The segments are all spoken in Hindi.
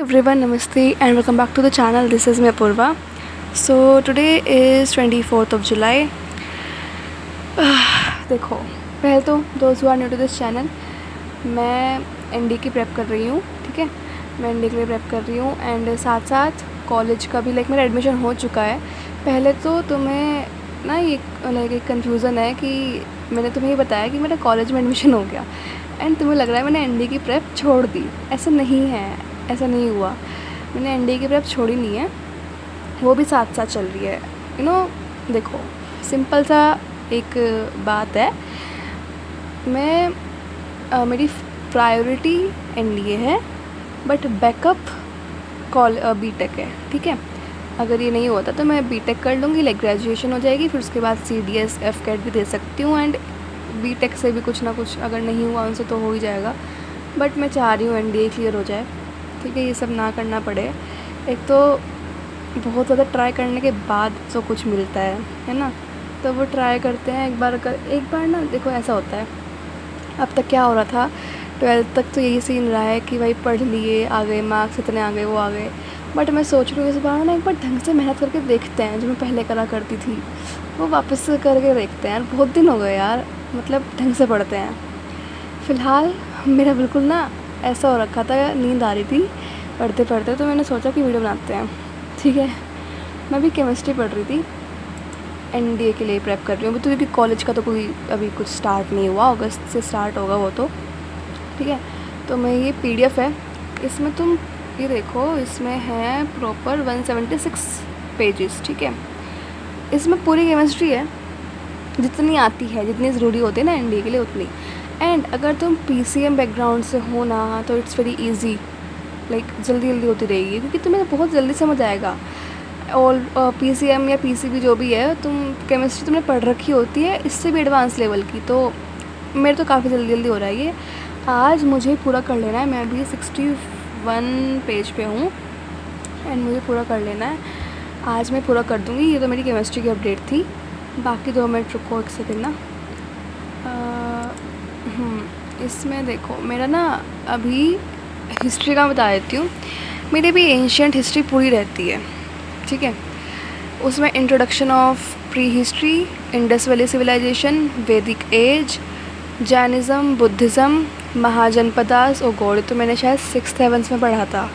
Everyone, namaste and welcome back to the channel. This is me Apurva. So today is 24th of July. देखो, पहले तो दोस्त हुआ न्यू टू दिस चैनल, मैं एनडी की प्रेप कर रही हूँ. ठीक है, मैं एनडी के लिए प्रेप कर रही हूँ एंड साथ साथ कॉलेज का भी मेरा एडमिशन हो चुका है. पहले तो तुम्हें ना ये एक कन्फ्यूज़न है कि मैंने तुम्हें ये बताया कि मेरा कॉलेज में एडमिशन हो गया एंड तुम्हें लग रहा है मैंने एनडी की प्रेप छोड़ दी. ऐसा नहीं है, ऐसा नहीं हुआ. मैंने एनडी की प्रेप छोड़ी नहीं है, वो भी साथ साथ चल रही है. देखो सिंपल सा एक बात है. मेरी प्रायोरिटी एनडीए है बट बैकअप बीटेक है. ठीक है, अगर ये नहीं होता तो मैं बीटेक कर लूँगी, ग्रेजुएशन हो जाएगी, फिर उसके बाद CDS FCAT भी दे सकती हूँ एंड बीटेक से भी कुछ ना कुछ अगर नहीं हुआ उनसे तो हो ही जाएगा. बट मैं चाह रही हूँ एनडीए क्लियर हो जाए. ठीक है, ये सब ना करना पड़े. एक तो बहुत ज़्यादा ट्राई करने के बाद तो कुछ मिलता है ना. तो वो ट्राई करते हैं एक बार ना. देखो ऐसा होता है, अब तक क्या हो रहा था, 12th तक तो यही सीन रहा है कि भाई पढ़ लिए, आ गए मार्क्स, इतने आ गए, वो आ गए. बट मैं सोच रही हूँ इस बार ना एक बार ढंग से मेहनत करके देखते हैं. जो मैं पहले करा करती थी वो वापस करके देखते हैं. बहुत दिन हो गए यार, ढंग से पढ़ते हैं. फ़िलहाल मेरा बिल्कुल ना ऐसा हो रखा था, नींद आ रही थी पढ़ते पढ़ते, तो मैंने सोचा कि वीडियो बनाते हैं. ठीक है, मैं भी केमिस्ट्री पढ़ रही थी, एनडीए के लिए प्रेप कर रही हूँ. तो क्योंकि कॉलेज का तो कोई अभी कुछ स्टार्ट नहीं हुआ, अगस्त से स्टार्ट होगा वो तो. ठीक है, तो मैं ये PDF है, इसमें तुम ये देखो, इसमें है प्रॉपर 176 पेजेस. ठीक है, इसमें पूरी केमिस्ट्री है, जितनी आती है, जितनी ज़रूरी होती है ना एनडीए के लिए उतनी. एंड अगर तुम PCM बैकग्राउंड से हो ना तो इट्स वेरी ईजी, जल्दी होती रहेगी क्योंकि तुम्हें बहुत जल्दी समझ आएगा. और PCM या PCB जो भी है, तुम केमिस्ट्री तुमने पढ़ रखी होती है इससे भी एडवांस लेवल की. तो मेरे तो काफ़ी जल्दी हो रहा है ये. आज मुझे पूरा कर लेना है. मैं अभी 61 पेज पे हूँ एंड मुझे पूरा कर लेना है. आज मैं पूरा कर दूँगी. ये तो मेरी केमिस्ट्री की अपडेट थी. बाकी 2 मिनट रुको, एक सेकेंड ना. इसमें देखो मेरा ना अभी हिस्ट्री का बता देती हूँ. मेरी भी एंशियंट हिस्ट्री पूरी रहती है. ठीक है, उसमें introduction of prehistory, Indus valley civilization, Vedic age, Jainism, Buddhism, Mahajanapadas और गौड़. तो मैंने शायद 6th-7th में पढ़ा था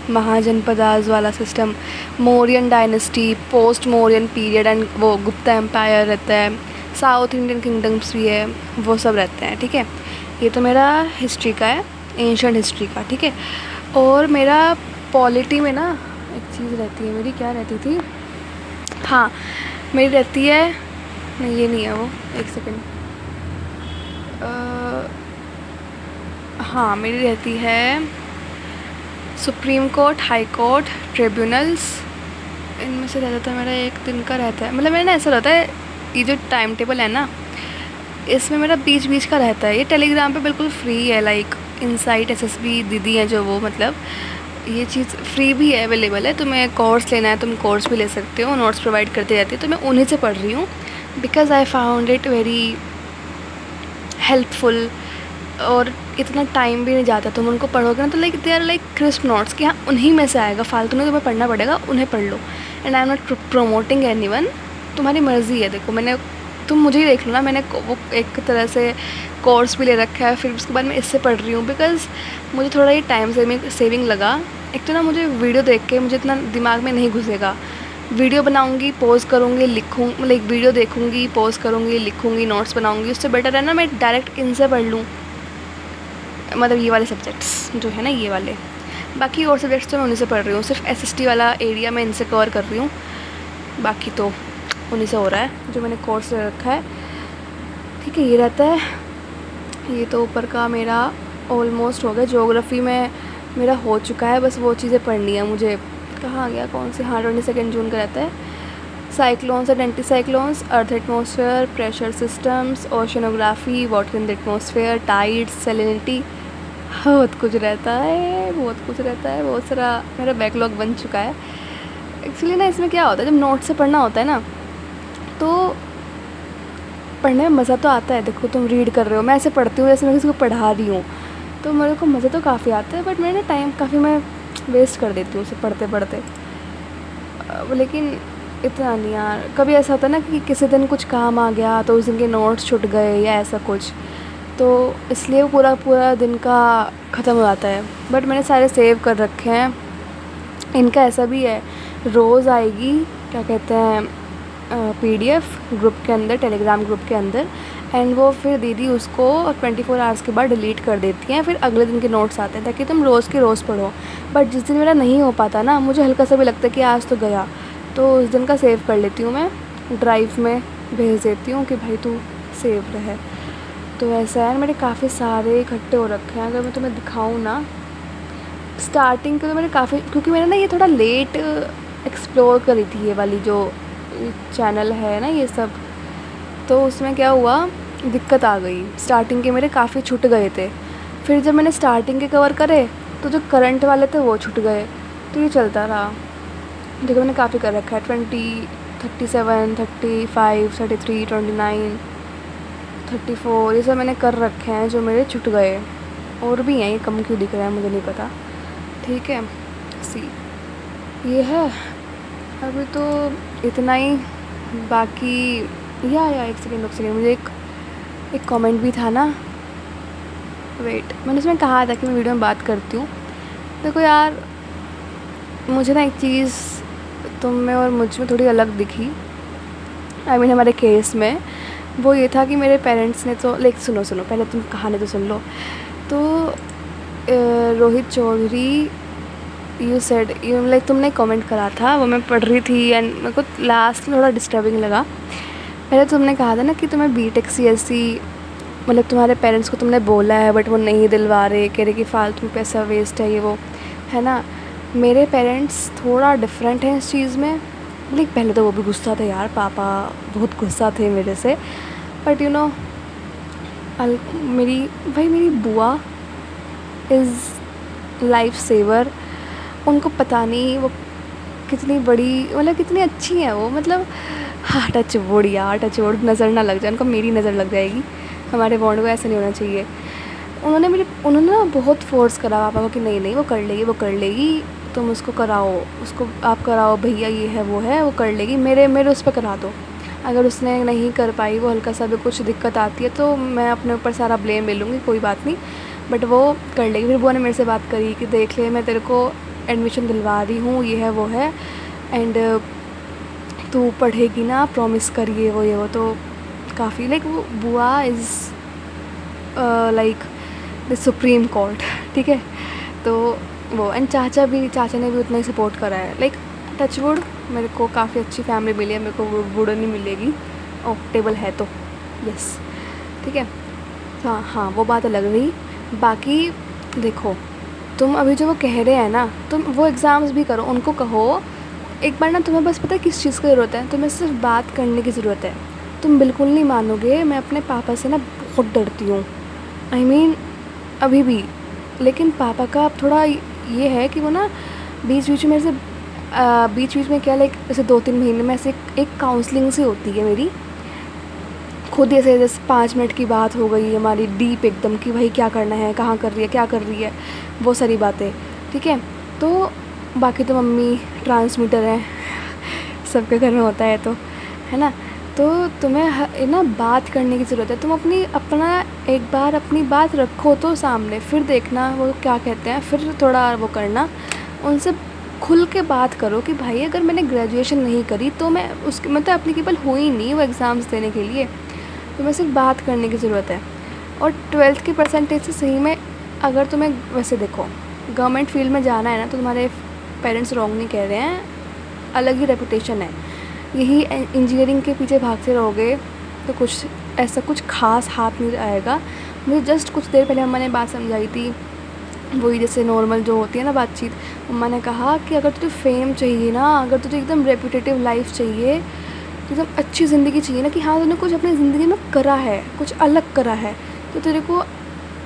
महाजनपदास वाला system. Mauryan dynasty, post Mauryan period and वो गुप्ता एम्पायर रहता है. साउथ इंडियन किंगडम्स भी है, वो सब रहते हैं. ठीक है, ये तो मेरा हिस्ट्री का है, एंशिएंट हिस्ट्री का. ठीक है, और मेरा पॉलिटी में ना एक चीज़ रहती है मेरी. क्या रहती थी? हाँ, मेरी रहती है, नहीं ये नहीं है वो, एक सेकेंड. हाँ, मेरी रहती है supreme court, high court, tribunals. इनमें से रहता था मेरा एक दिन का रहता है. मेरा ना ऐसा रहता है, ये जो टाइम टेबल है ना, इसमें मेरा बीच का रहता है. ये टेलीग्राम पे बिल्कुल फ्री है, इनसाइट SSB दीदी हैं जो, वो ये चीज़ फ्री भी है, अवेलेबल है. तुम्हें कोर्स लेना है तुम कोर्स भी ले सकते हो, नोट्स प्रोवाइड करती रहती है. तो मैं उन्हीं से पढ़ रही हूँ because I found it very helpful. और इतना टाइम भी नहीं जाता. तुम उनको पढ़ोगे ना तो दे आर क्रिस्प नोट्स कि हाँ उन्हीं में से आएगा, फालतू नहीं तुम्हें पढ़ना पड़ेगा, उन्हें पढ़ लो. And I am not promoting anyone, तुम्हारी मर्ज़ी है. देखो तुम मुझे ही देख लो ना, मैंने वो एक तरह से कोर्स भी ले रखा है, फिर उसके बाद मैं इससे पढ़ रही हूँ बिकॉज़ मुझे थोड़ा ये टाइम सेविंग लगा. एक तो ना मुझे वीडियो देख के मुझे इतना दिमाग में नहीं घुसेगा. वीडियो बनाऊँगी, पोस्ट करूँगी, वीडियो देखूँगी, पोस्ट करूँगी, लिखूँगी, नोट्स बनाऊँगी. उससे बेटर है ना मैं डायरेक्ट इनसे पढ़ लूँ, ये वाले सब्जेक्ट्स जो है ना, ये वाले. बाकी और सब्जेक्ट्स तो मैं उन्हीं से पढ़ रही हूँ. सिर्फ SST वाला एरिया मैं इनसे कवर कर रही हूँ, बाकी तो उन्हीं से हो रहा है जो मैंने कोर्स ले रखा है. ठीक है, ये रहता है. ये तो ऊपर का मेरा ऑलमोस्ट हो गया. ज्योग्राफी में मेरा हो चुका है, बस वो चीज़ें पढ़नी है मुझे. कहाँ गया, कौन से, हाँ 22 जून का रहता है. Cyclones and anti cyclones, earth atmosphere, pressure systems, oceanography, water in the atmosphere, tides, salinity, बहुत कुछ रहता है. बहुत सारा मेरा बैकलॉग बन चुका है. एक्चुअली ना इसमें क्या होता है, जब नोट से पढ़ना होता है ना तो पढ़ने में मज़ा तो आता है. देखो तुम रीड कर रहे हो, मैं ऐसे पढ़ती हूँ जैसे मैं किसी को पढ़ा रही हूँ, तो मेरे को मज़ा तो काफ़ी आता है. बट मैंने टाइम काफ़ी मैं वेस्ट कर देती हूँ उसे पढ़ते पढ़ते। लेकिन इतना नहीं यार, कभी ऐसा होता है ना कि किसी दिन कुछ काम आ गया तो उस दिन के नोट्स छूट गए या ऐसा कुछ, तो इसलिए वो पूरा पूरा दिन का ख़त्म हो जाता है। बट मैंने सारे सेव कर रखे हैं। इनका ऐसा भी है, रोज़ आएगी क्या कहते हैं PDF ग्रुप के अंदर, टेलीग्राम ग्रुप के अंदर, एंड वो फिर दीदी उसको 24 आवर्स के बाद डिलीट कर देती हैं। फिर अगले दिन के नोट्स आते हैं ताकि तुम रोज़ के रोज़ पढ़ो। बट जिस दिन मेरा नहीं हो पाता ना, मुझे हल्का सा भी लगता है कि आज तो गया, तो उस दिन का सेव कर लेती हूँ मैं, ड्राइव में भेज देती हूँ कि भाई तू सेव रहे। तो ऐसा है, मेरे काफ़ी सारे इकट्ठे हो रखे हैं। अगर मैं तुम्हें दिखाऊँ ना, स्टार्टिंग के तो मैंने काफ़ी, क्योंकि मैंने ना ये थोड़ा लेट एक्सप्लोर करी थी ये वाली जो चैनल है ना ये सब, तो उसमें क्या हुआ, दिक्कत आ गई। स्टार्टिंग के मेरे काफ़ी छूट गए थे। फिर जब मैंने स्टार्टिंग के कवर करे तो जो करंट वाले थे वो छूट गए। तो ये चलता रहा। देखो मैंने काफ़ी कर रखा है, 20, 37, 35, 33, 29, 34, ये सब मैंने कर रखे हैं जो मेरे छूट गए। और भी हैं, ये कम क्यों दिख रहा है मुझे नहीं पता। ठीक है, सी ये है अभी तो इतना ही। बाकी या एक सेकेंड, मुझे एक कमेंट भी था ना, वेट, मैंने उसमें कहा था कि मैं वीडियो में बात करती हूँ। देखो यार, मुझे ना एक चीज़ तुम में और मुझ में थोड़ी अलग दिखी। I mean, हमारे केस में वो ये था कि मेरे पेरेंट्स ने तो लाइक, सुनो पहले तुम कहानी तो सुन लो। तो Rohit Chaudhary you said, you like, तुमने कमेंट करा था, वो मैं पढ़ रही थी एंड मेरे को लास्ट में थोड़ा डिस्टर्बिंग लगा। पहले तुमने कहा था ना कि तुम्हें BTech CSE, मतलब तुम्हारे पेरेंट्स को तुमने बोला है बट वो नहीं दिलवा रहे, कह रहे कि फालतू पैसा वेस्ट है ये वो, है ना। मेरे पेरेंट्स थोड़ा डिफरेंट हैं इस चीज़ में। लाइक पहले तो वो भी गुस्सा थे यार, पापा बहुत गुस्सा थे मेरे से। बट यू नो, मेरी बुआ इज़ लाइफ सेवर। उनको पता नहीं वो कितनी बड़ी, मतलब कितनी अच्छी है वो, मतलब हाँ, टच वुड यार, टच वुड, नज़र ना लग जाए उनको, मेरी नज़र लग जाएगी। हमारे बॉन्ड को ऐसा नहीं होना चाहिए। उन्होंने ना बहुत फोर्स करा पापा को कि नहीं वो कर लेगी, तुम उसको कराओ, उसको आप कराओ भैया, ये है वो है, वो कर लेगी, मेरे उस पर करा दो। अगर उसने नहीं कर पाई, वो हल्का सा भी कुछ दिक्कत आती है तो मैं अपने ऊपर सारा ब्लेम ले लूँगी, कोई बात नहीं, बट वो कर लेगी। फिर बुआ ने मेरे से बात करी कि देख ले, मैं तेरे को एडमिशन दिलवा रही हूँ, ये है वो है, एंड तू पढ़ेगी ना, प्रॉमिस कर, ये वो। तो काफ़ी लाइक, वो बुआ is like the supreme court, ठीक है। तो वो एंड चाचा ने भी उतना ही सपोर्ट करा है। लाइक टच वुड, मेरे को काफ़ी अच्छी फैमिली मिली है, मेरे को वुड नहीं मिलेगी। ओह, टेबल है तो यस, ठीक है। हाँ, वो बात अलग रही। बाकी देखो, तुम अभी जो वो कह रहे हैं ना, तुम वो एग्ज़ाम्स भी करो, उनको कहो एक बार ना, तुम्हें बस पता है किस चीज़ की ज़रूरत है, तुम्हें सिर्फ बात करने की ज़रूरत है। तुम बिल्कुल नहीं मानोगे, मैं अपने पापा से ना बहुत डरती हूँ। I mean, अभी भी। लेकिन पापा का अब थोड़ा ये है कि वो ना बीच बीच में से बीच में क्या, लाइक जैसे 2-3 महीने में ऐसे एक काउंसलिंग सी होती है मेरी खुद, ऐसे जैसे 5 मिनट की बात हो गई हमारी डीप एकदम कि भाई क्या करना है, कहाँ कर रही है, क्या कर रही है, वो सारी बातें, ठीक है। तो बाकी तो मम्मी ट्रांसमीटर है, सबके घर में होता है, तो है ना। तो तुम्हें ना बात करने की ज़रूरत है। तुम अपना एक बार अपनी बात रखो तो सामने, फिर देखना वो क्या कहते हैं, फिर थोड़ा वो करना, उनसे खुल के बात करो कि भाई अगर मैंने ग्रेजुएशन नहीं करी तो मैं उसके मतलब एप्लीकेबल हुई नहीं वो एग्ज़ाम्स देने के लिए, तो मैं सिर्फ बात करने की ज़रूरत है। और 12th की परसेंटेज से सही में, अगर तुम्हें वैसे देखो गवर्नमेंट फील्ड में जाना है ना, तो तुम्हारे पेरेंट्स रॉन्ग नहीं कह रहे हैं, अलग ही रेपुटेशन है। यही इंजीनियरिंग के पीछे भागते रहोगे तो कुछ खास हाथ नहीं आएगा। मुझे जस्ट कुछ देर पहले अम्मा ने बात समझाई थी, वही जैसे नॉर्मल जो होती है ना बातचीत। अम्मा ने कहा कि अगर तुझे फेम चाहिए ना, अगर तुझे एकदम रेपुटेटिव लाइफ चाहिए, एकदम अच्छी ज़िंदगी चाहिए ना, कि हाँ तूने कुछ अपनी ज़िंदगी में करा है, कुछ अलग करा है, तो तेरे को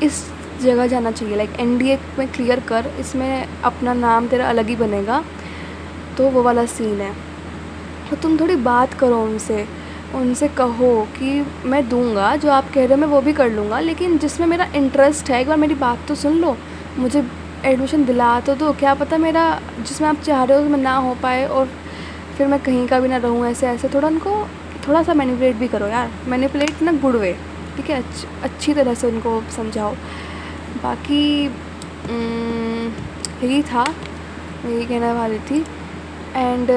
इस जगह जाना चाहिए। लाइक NDA में क्लियर कर, इसमें अपना नाम तेरा अलग ही बनेगा। तो वो वाला सीन है। तो तुम थोड़ी बात करो उनसे कहो कि मैं दूंगा, जो आप कह रहे हो मैं वो भी कर लूँगा, लेकिन जिसमें मेरा इंटरेस्ट है, एक बार मेरी बात तो सुन लो। मुझे एडमिशन दिला तो दो, क्या पता मेरा जिसमें आप चाह रहे हो उसमें ना हो पाए और फिर मैं कहीं का भी ना रहूँ। ऐसे ऐसे थोड़ा उनको थोड़ा सा मैनिपुलेट भी करो यार, मैनिपुलेट ना गुड वे, ठीक है, अच्छी तरह से उनको समझाओ। बाकी यही था, मैं यही कहने वाली थी। एंड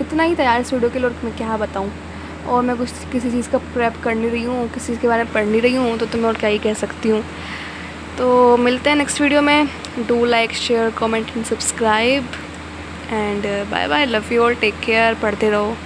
इतना ही था यार इस वीडियो के लिए, और मैं क्या बताऊँ। और मैं कुछ किसी चीज़ का प्रेप कर नहीं रही हूँ, किसी चीज़ के बारे में पढ़ नहीं रही हूँ, तो मैं और क्या ही कह सकती हूँ। तो मिलते हैं नेक्स्ट वीडियो में। Do like, share, comment and subscribe and bye bye, love you all, take care, पढ़ते रहो।